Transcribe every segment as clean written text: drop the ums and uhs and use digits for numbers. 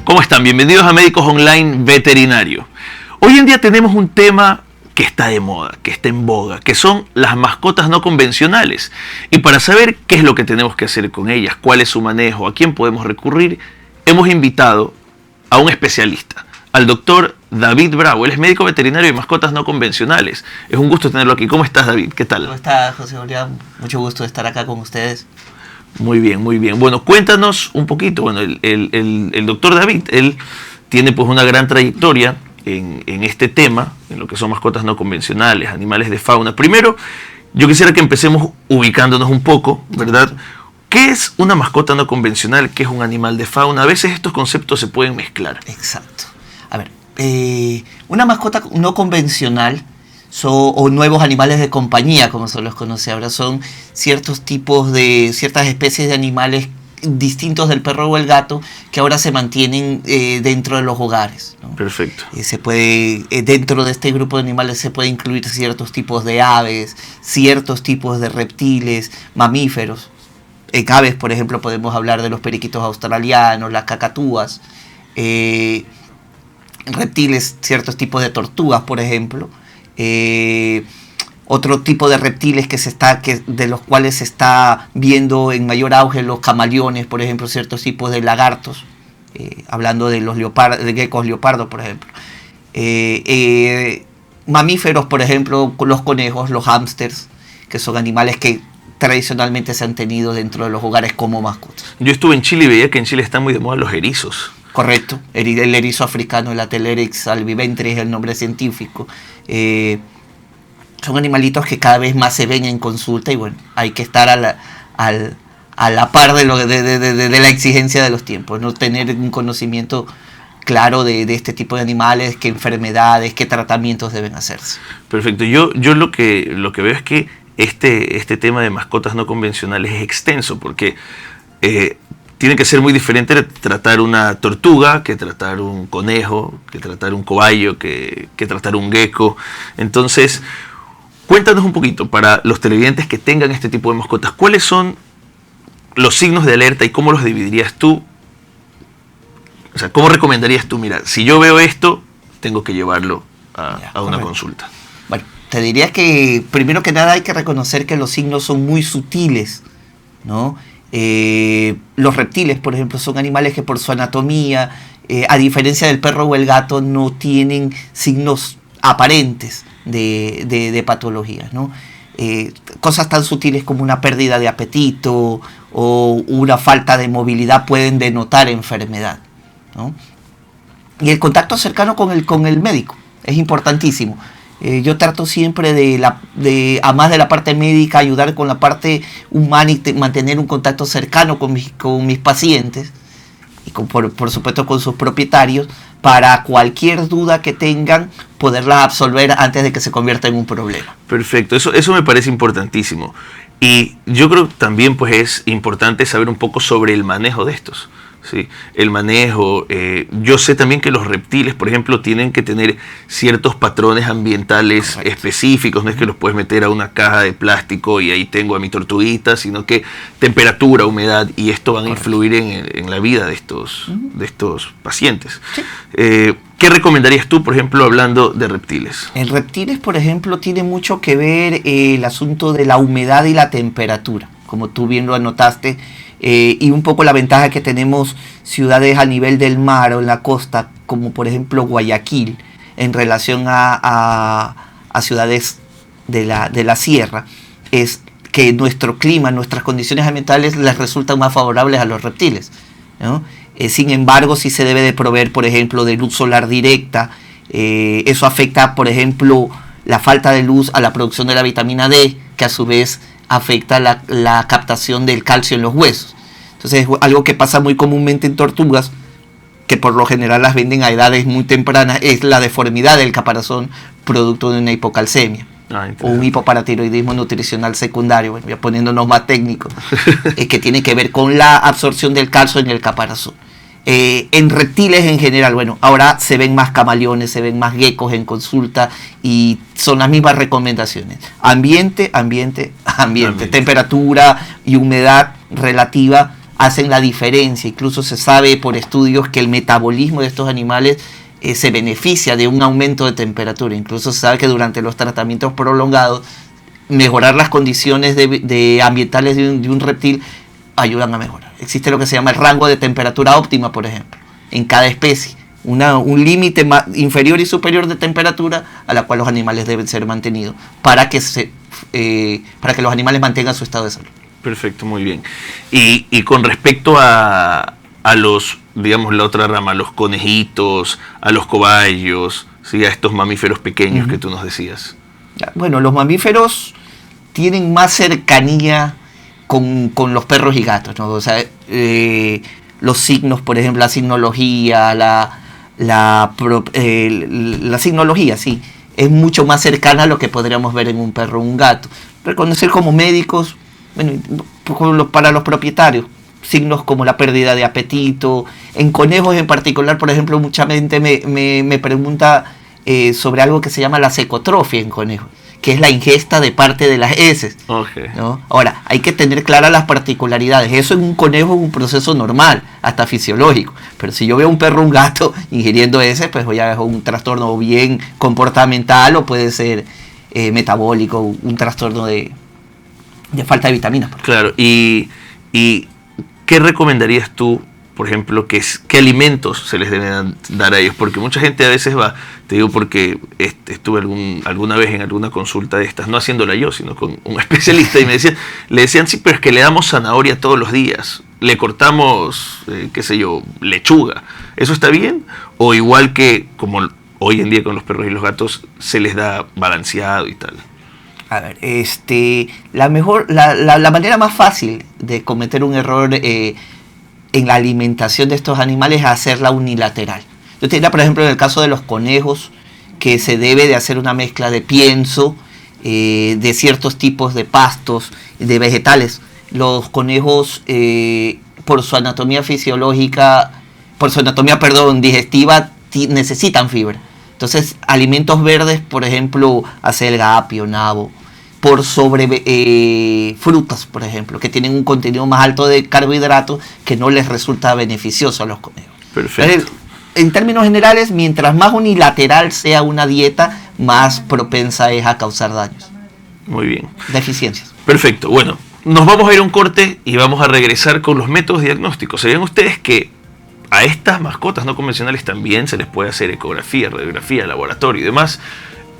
¿Cómo están? Bienvenidos a Médicos Online Veterinario. Hoy en día tenemos un tema que está de moda, que está en boga, que son las mascotas no convencionales. Y para saber qué es lo que tenemos que hacer con ellas, cuál es su manejo, a quién podemos recurrir, hemos invitado a un especialista, al doctor David Bravo. Él es médico veterinario de mascotas no convencionales. Es un gusto tenerlo aquí. ¿Cómo estás, David? ¿Qué tal? ¿Cómo está, José Julián? Mucho gusto de estar acá con ustedes. Muy bien, muy bien. Bueno, cuéntanos un poquito. Bueno, el doctor David, él tiene pues una gran trayectoria en este tema, en lo que son mascotas no convencionales, animales de fauna. Primero, yo quisiera que empecemos ubicándonos un poco, ¿verdad? ¿Qué es una mascota no convencional? ¿Qué es un animal de fauna? A veces estos conceptos se pueden mezclar. Exacto. A ver, una mascota no convencional o nuevos animales de compañía, como se los conoce ahora, son ciertas especies de animales distintos del perro o el gato que ahora se mantienen dentro de los hogares, ¿no? Perfecto. Dentro de este grupo de animales se puede incluir ciertos tipos de aves, ciertos tipos de reptiles, mamíferos. En aves, por ejemplo, podemos hablar de los periquitos australianos, las cacatúas, reptiles, ciertos tipos de tortugas, por ejemplo. Otro tipo de reptiles de los cuales se está viendo en mayor auge, los camaleones, por ejemplo, ciertos tipos de lagartos, hablando de los de geckos leopardo, por ejemplo. Mamíferos, por ejemplo, los conejos, los hámsters, que son animales que tradicionalmente se han tenido dentro de los hogares como mascotas. Yo estuve en Chile y veía que en Chile están muy de moda los erizos. Correcto, el erizo africano, el Atelerix albiventris es el nombre científico. Son animalitos que cada vez más se ven en consulta y bueno, hay que estar a la par de la exigencia de los tiempos, no tener un conocimiento claro de este tipo de animales, qué enfermedades, qué tratamientos deben hacerse. Perfecto, yo lo que veo es que este tema de mascotas no convencionales es extenso porque tiene que ser muy diferente tratar una tortuga que tratar un conejo, que tratar un cobayo, que tratar un gecko. Entonces, cuéntanos un poquito para los televidentes que tengan este tipo de mascotas, ¿cuáles son los signos de alerta y cómo los dividirías tú? O sea, ¿cómo recomendarías tú? Mira, si yo veo esto, tengo que llevarlo a una consulta. Bueno, te diría que primero que nada hay que reconocer que los signos son muy sutiles, ¿no? Los reptiles, por ejemplo, son animales que por su anatomía, a diferencia del perro o el gato, no tienen signos aparentes de patologías, ¿no? Cosas tan sutiles como una pérdida de apetito o una falta de movilidad pueden denotar enfermedad, ¿no? Y el contacto cercano con el médico es importantísimo. Yo trato siempre a más de la parte médica, ayudar con la parte humana y mantener un contacto cercano con mis pacientes y por supuesto con sus propietarios para cualquier duda que tengan poderla absolver antes de que se convierta en un problema. Perfecto, eso me parece importantísimo. Y yo creo que también pues es importante saber un poco sobre el manejo de estos. Sí, el manejo. Yo sé también que los reptiles, por ejemplo, tienen que tener ciertos patrones ambientales Correcto. Específicos. No es que los puedes meter a una caja de plástico y ahí tengo a mi tortuguita, sino que temperatura, humedad, y esto van Correcto. A influir en la vida de estos pacientes. Sí. ¿Qué recomendarías tú, por ejemplo, hablando de reptiles? En reptiles, por ejemplo, tiene mucho que ver el asunto de la humedad y la temperatura, como tú bien lo anotaste. Y un poco la ventaja que tenemos ciudades a nivel del mar o en la costa, como por ejemplo Guayaquil, en relación a ciudades de la sierra, es que nuestro clima, nuestras condiciones ambientales les resultan más favorables a los reptiles, ¿no? Sin embargo, sí se debe de proveer, por ejemplo, de luz solar directa. Eso afecta, por ejemplo, la falta de luz a la producción de la vitamina D, que a su vez afecta la captación del calcio en los huesos. Entonces es algo que pasa muy comúnmente en tortugas, que por lo general las venden a edades muy tempranas, es la deformidad del caparazón producto de una hipocalcemia o un hipoparatiroidismo nutricional secundario, bueno, ya poniéndonos más técnicos, que tiene que ver con la absorción del calcio en el caparazón. En reptiles en general, bueno, ahora se ven más camaleones, se ven más geckos en consulta y son las mismas recomendaciones. Ambiente, temperatura y humedad relativa hacen la diferencia. Incluso se sabe por estudios que el metabolismo de estos animales se beneficia de un aumento de temperatura. Incluso se sabe que durante los tratamientos prolongados, mejorar las condiciones ambientales de un reptil ayudan a mejorar. Existe lo que se llama el rango de temperatura óptima, por ejemplo, en cada especie. Un límite inferior y superior de temperatura a la cual los animales deben ser mantenidos para que los animales mantengan su estado de salud. Perfecto, muy bien. Y con respecto a los, digamos, la otra rama, a los conejitos, a los cobayos, ¿sí? A estos mamíferos pequeños que tú nos decías. Bueno, los mamíferos tienen más cercanía con los perros y gatos, ¿no? O sea, los signos, por ejemplo, la signología, la signología, sí, es mucho más cercana a lo que podríamos ver en un perro o un gato. Reconocer como médicos, bueno, para los propietarios, signos como la pérdida de apetito. En conejos en particular, por ejemplo, mucha gente me pregunta sobre algo que se llama la secotrofia en conejos, que es la ingesta de parte de las heces. Okay. ¿No? Ahora, hay que tener claras las particularidades. Eso en un conejo es un proceso normal, hasta fisiológico. Pero si yo veo un perro o un gato ingiriendo heces, pues voy a ver un trastorno bien comportamental o puede ser metabólico, un trastorno de falta de vitaminas. Claro, y ¿qué recomendarías tú, por ejemplo, qué alimentos se les deben dar a ellos? Porque mucha gente a veces va, te digo porque estuve alguna vez en alguna consulta de estas, no haciéndola yo, sino con un especialista, y le decían, sí, pero es que le damos zanahoria todos los días, le cortamos, qué sé yo, lechuga, ¿eso está bien? O igual que, como hoy en día con los perros y los gatos, se les da balanceado y tal. A ver, la manera más fácil de cometer un error en la alimentación de estos animales es hacerla unilateral. Yo te diría, por ejemplo, en el caso de los conejos, que se debe de hacer una mezcla de pienso, de ciertos tipos de pastos, de vegetales. Los conejos, por su anatomía digestiva, necesitan fibra. Entonces, alimentos verdes, por ejemplo, acelga, apio, nabo, por sobre frutas, por ejemplo, que tienen un contenido más alto de carbohidratos que no les resulta beneficioso a los conejos. Perfecto. En términos generales, mientras más unilateral sea una dieta, más propensa es a causar daños. Muy bien. Deficiencias. Perfecto. Bueno, nos vamos a ir a un corte y vamos a regresar con los métodos diagnósticos. ¿Sabían ustedes que a estas mascotas no convencionales también se les puede hacer ecografía, radiografía, laboratorio y demás?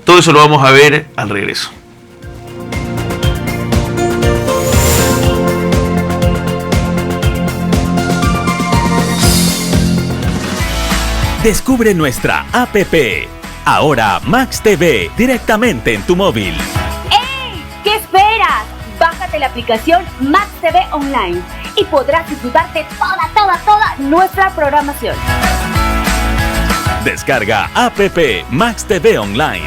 Todo eso lo vamos a ver al regreso. Descubre nuestra APP. Ahora Max TV directamente en tu móvil. ¡Ey! ¿Qué esperas? Bájate la aplicación Max TV Online y podrás disfrutar de toda nuestra programación. Descarga APP Max TV Online.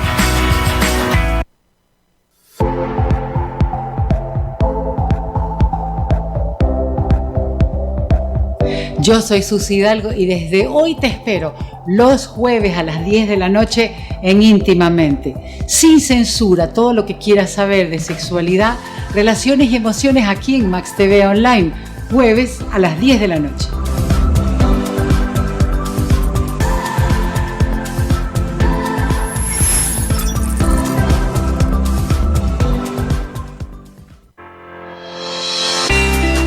Yo soy Susy Hidalgo y desde hoy te espero los jueves a las 10 de la noche en Íntimamente. Sin censura, todo lo que quieras saber de sexualidad, relaciones y emociones aquí en Max TV Online. Jueves a las 10 de la noche.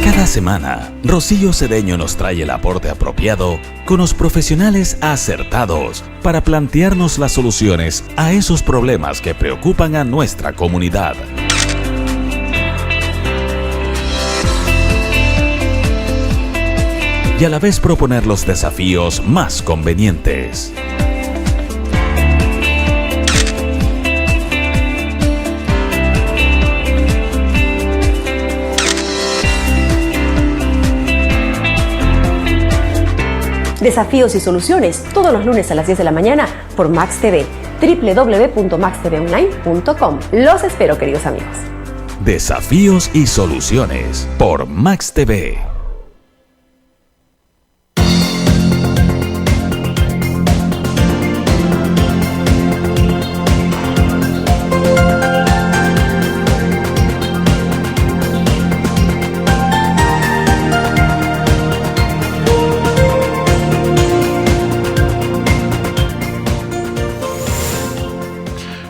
Cada semana, Rocío Cedeño nos trae el aporte apropiado con los profesionales acertados para plantearnos las soluciones a esos problemas que preocupan a nuestra comunidad. Y a la vez proponer los desafíos más convenientes. Desafíos y soluciones, todos los lunes a las 10 de la mañana por Max TV, www.maxtvonline.com. Los espero, queridos amigos. Desafíos y soluciones por Max TV.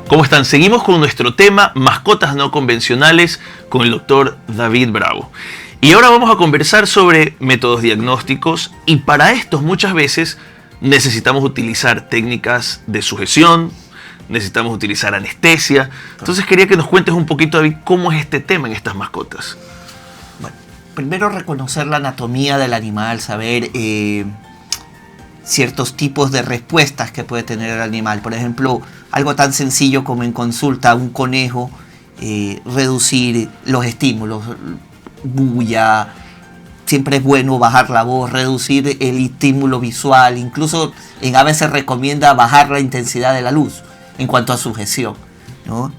¿Cómo están? Seguimos con nuestro tema mascotas no convencionales con el doctor David Bravo. Y ahora vamos a conversar sobre métodos diagnósticos, y para estos muchas veces necesitamos utilizar técnicas de sujeción, necesitamos utilizar anestesia. Entonces quería que nos cuentes un poquito, David, cómo es este tema en estas mascotas. Bueno, primero reconocer la anatomía del animal, saber ciertos tipos de respuestas que puede tener el animal. Por ejemplo, algo tan sencillo como en consulta a un conejo, reducir los estímulos, bulla, siempre es bueno bajar la voz, reducir el estímulo visual, incluso en aves se recomienda bajar la intensidad de la luz en cuanto a sujeción, ¿no?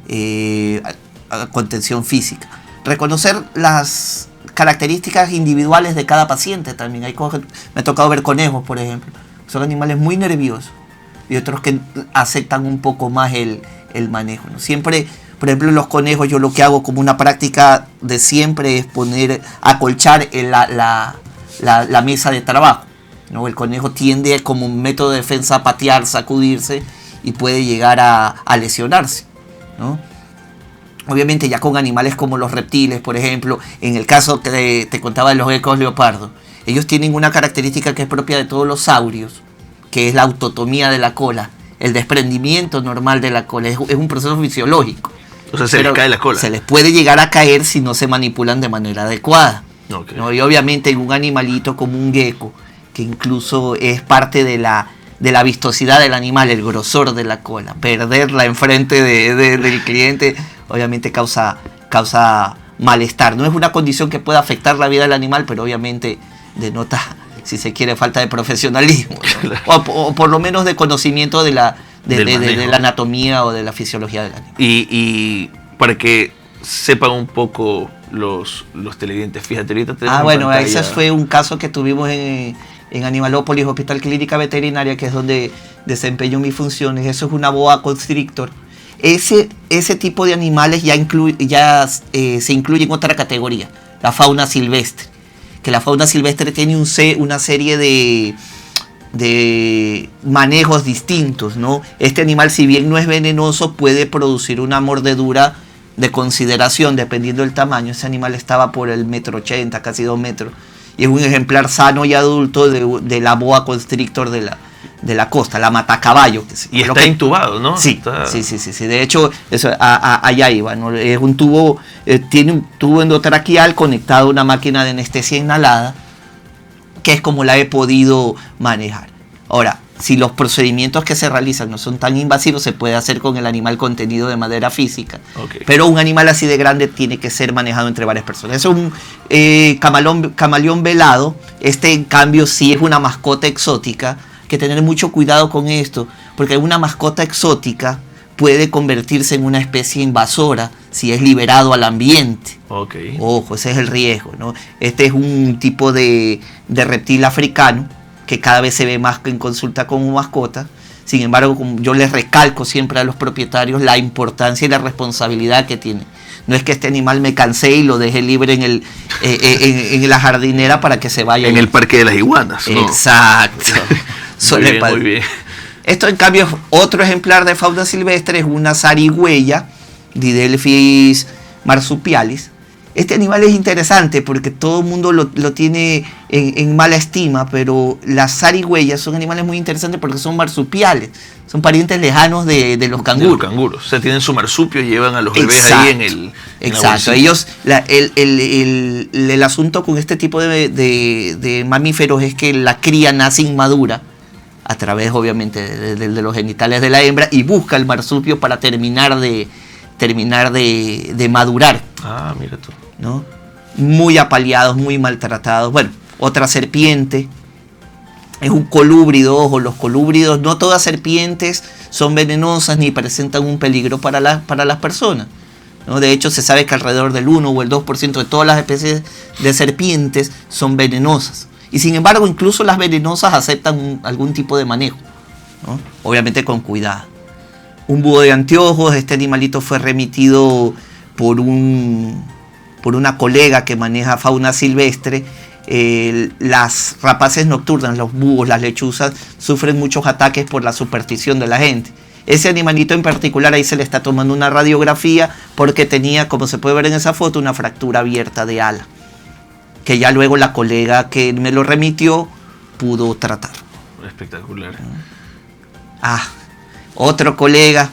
A contención física. Reconocer las características individuales de cada paciente también. Hay cosas, me ha tocado ver conejos, por ejemplo, son animales muy nerviosos y otros que aceptan un poco más el manejo, ¿no? Siempre, por ejemplo, en los conejos yo lo que hago como una práctica de siempre es acolchar la mesa de trabajo, ¿no? El conejo tiende como un método de defensa a patear, sacudirse y puede llegar a lesionarse, ¿no? Obviamente ya con animales como los reptiles, por ejemplo, en el caso que te contaba de los geckos leopardo, ellos tienen una característica que es propia de todos los saurios, que es la autotomía de la cola, el desprendimiento normal de la cola, es un proceso fisiológico. O sea, se les cae la cola. Se les puede llegar a caer si no se manipulan de manera adecuada. Okay. ¿No? Y obviamente en un animalito como un gecko, que incluso es parte de la vistosidad del animal, el grosor de la cola, perderla enfrente del cliente obviamente causa malestar. No es una condición que pueda afectar la vida del animal, pero obviamente denota, si se quiere, falta de profesionalismo, ¿no? o por lo menos de conocimiento de la anatomía o de la fisiología del animal. Y para que sepan un poco los televidentes, fíjate, ahorita tenemos bueno, ese fue un caso que tuvimos en Animalópolis, Hospital Clínica Veterinaria, que es donde desempeño mis funciones. Eso es una boa constrictor. Ese tipo de animales se incluye en otra categoría, la fauna silvestre. Que la fauna silvestre tiene una serie de manejos distintos, ¿no? Este animal, si bien no es venenoso, puede producir una mordedura de consideración dependiendo del tamaño. Ese animal estaba por el 1,80 m, casi 2 metros, y es un ejemplar sano y adulto de la boa constrictor de la costa, la matacaballo. Y está intubado, ¿no? Sí, sí. De hecho, allá iba, ¿no? Es un tubo, tiene un tubo endotraqueal conectado a una máquina de anestesia inhalada, que es como la he podido manejar. Ahora, si los procedimientos que se realizan no son tan invasivos, se puede hacer con el animal contenido de manera física. Okay. Pero un animal así de grande tiene que ser manejado entre varias personas. Es un camaleón velado. Este, en cambio, sí es una mascota exótica. Hay que tener mucho cuidado con esto, porque una mascota exótica puede convertirse en una especie invasora si es liberado al ambiente. Okay. Ojo, ese es el riesgo, ¿no? Este es un tipo de reptil africano que cada vez se ve más en consulta como mascota. Sin embargo, como yo les recalco siempre a los propietarios la importancia y la responsabilidad que tiene. No es que este animal me cansé y lo deje libre en la jardinera para que se vaya. En el parque de las iguanas, ¿no? Exacto. Muy bien. Esto, en cambio, otro ejemplar de fauna silvestre es una zarigüeya, Didelphis marsupialis. Este animal es interesante porque todo el mundo lo tiene en mala estima, pero las zarigüeyas son animales muy interesantes porque son marsupiales, son parientes lejanos de los canguros. De los canguros, o sea, tienen su marsupio y llevan a los bebés ahí en el... Exacto, ellos, el asunto con este tipo de mamíferos es que la cría nace inmadura, a través obviamente de los genitales de la hembra, y busca el marsupio para terminar de madurar. Ah, mira tú. ¿No? Muy apaleados, muy maltratados. Bueno, otra serpiente es un colúbrido. Ojo, los colúbridos, no todas serpientes son venenosas ni presentan un peligro para las personas, ¿no? De hecho, se sabe que alrededor del 1 o el 2% de todas las especies de serpientes son venenosas. Y sin embargo, incluso las venenosas aceptan algún tipo de manejo, ¿no? Obviamente con cuidado. Un búho de anteojos. Este animalito fue remitido por una colega que maneja fauna silvestre. Las rapaces nocturnas, los búhos, las lechuzas, sufren muchos ataques por la superstición de la gente. Ese animalito en particular, ahí se le está tomando una radiografía porque tenía, como se puede ver en esa foto, una fractura abierta de ala, que ya luego la colega que me lo remitió pudo tratar. Espectacular. Otro colega,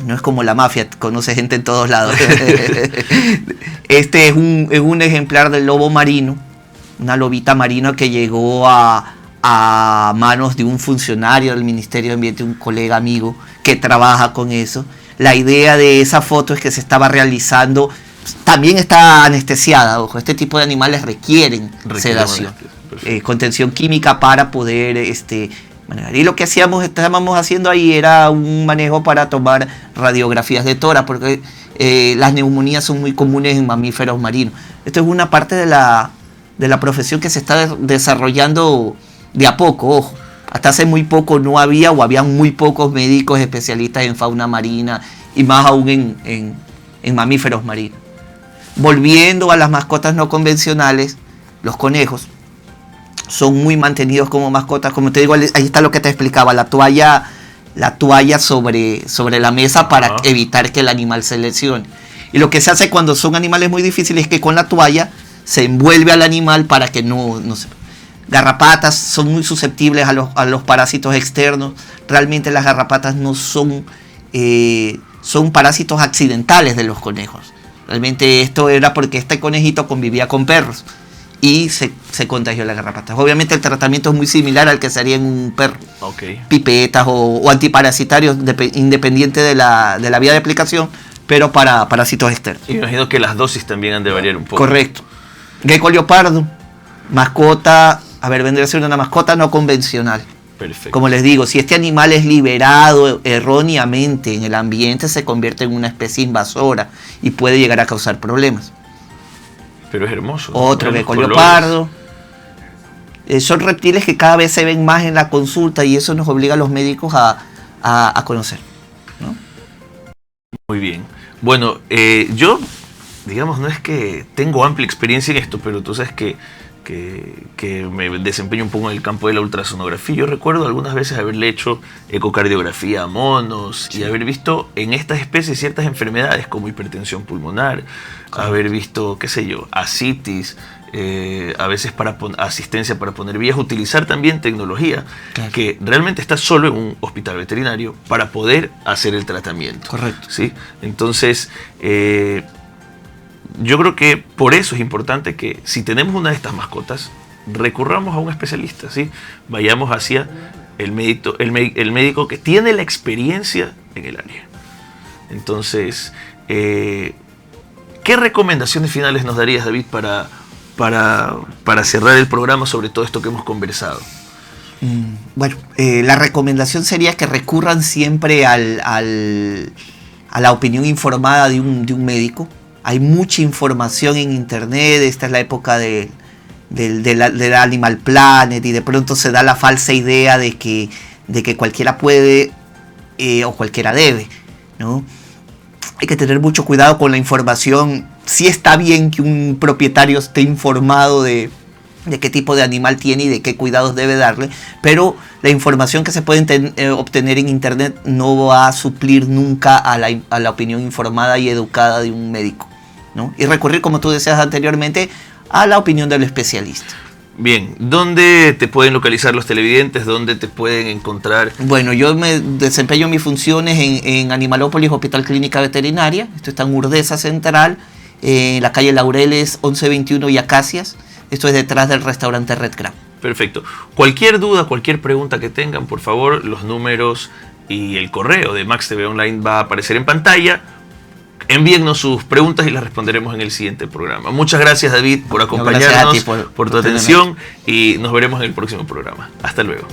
no es como la mafia, conoce gente en todos lados. Este es un ejemplar del lobo marino, una lobita marina que llegó a manos de un funcionario del Ministerio de Ambiente, un colega amigo que trabaja con eso. La idea de esa foto es que se estaba realizando, también está anestesiada, ojo, este tipo de animales requieren sedación, contención química para poder manejar. Y lo que estábamos haciendo ahí era un manejo para tomar radiografías de tórax, porque las neumonías son muy comunes en mamíferos marinos. Esto es una parte de la profesión que se está desarrollando de a poco, ojo. Hasta hace muy poco no había o habían muy pocos médicos especialistas en fauna marina y más aún en mamíferos marinos. Volviendo a las mascotas no convencionales, los conejos son muy mantenidos como mascotas. Como te digo, ahí está lo que te explicaba, la toalla sobre la mesa para evitar que el animal se lesione. Y lo que se hace cuando son animales muy difíciles es que con la toalla se envuelve al animal para que no se... Garrapatas son muy susceptibles a los parásitos externos. Realmente las garrapatas no son parásitos accidentales de los conejos. Realmente esto era porque este conejito convivía con perros y se contagió la garrapata. Obviamente el tratamiento es muy similar al que se haría en un perro. Pipetas o antiparasitarios, independiente de la vía de aplicación, pero para parásitos externos. Y me imagino que las dosis también han de variar un poco. Correcto. Gecko leopardo, mascota, vendría a ser una mascota no convencional. Perfecto. Como les digo, si este animal es liberado erróneamente en el ambiente, se convierte en una especie invasora y puede llegar a causar problemas. Pero es hermoso. Otro gecko leopardo. Son reptiles que cada vez se ven más en la consulta y eso nos obliga a los médicos a conocer, ¿no? Muy bien. Bueno, yo, digamos, no es que tengo amplia experiencia en esto, pero tú sabes que me desempeño un poco en el campo de la ultrasonografía. Yo recuerdo algunas veces haberle hecho ecocardiografía a monos y haber visto en estas especies ciertas enfermedades como hipertensión pulmonar, haber visto, qué sé yo, ascitis, a veces asistencia para poner vías, utilizar también tecnología que realmente está solo en un hospital veterinario para poder hacer el tratamiento. Correcto. ¿Sí? Entonces, yo creo que por eso es importante que si tenemos una de estas mascotas, recurramos a un especialista, ¿sí? Vayamos hacia el médico que tiene la experiencia en el área. Entonces, ¿qué recomendaciones finales nos darías, David, para cerrar el programa sobre todo esto que hemos conversado? Bueno, la recomendación sería que recurran siempre a la opinión informada de un médico. Hay mucha información en internet, esta es la época del Animal Planet y de pronto se da la falsa idea de que cualquiera puede o cualquiera debe, ¿no? Hay que tener mucho cuidado con la información. Sí está bien que un propietario esté informado de qué tipo de animal tiene y de qué cuidados debe darle, pero la información que se puede obtener en internet no va a suplir nunca a la opinión informada y educada de un médico, ¿no? Y recurrir, como tú decías anteriormente, a la opinión del especialista. Bien, ¿dónde te pueden localizar los televidentes? ¿Dónde te pueden encontrar? Bueno, yo me desempeño mis funciones en Animalópolis Hospital Clínica Veterinaria. Esto está en Urdesa Central, en la calle Laureles 1121 y Acacias. Esto es detrás del restaurante Red Crab. Perfecto. Cualquier duda, cualquier pregunta que tengan, por favor, los números y el correo de Max TV Online va a aparecer en pantalla. Envíennos sus preguntas y las responderemos en el siguiente programa. Muchas gracias, David, por acompañarnos, por tu atención y nos veremos en el próximo programa. Hasta luego.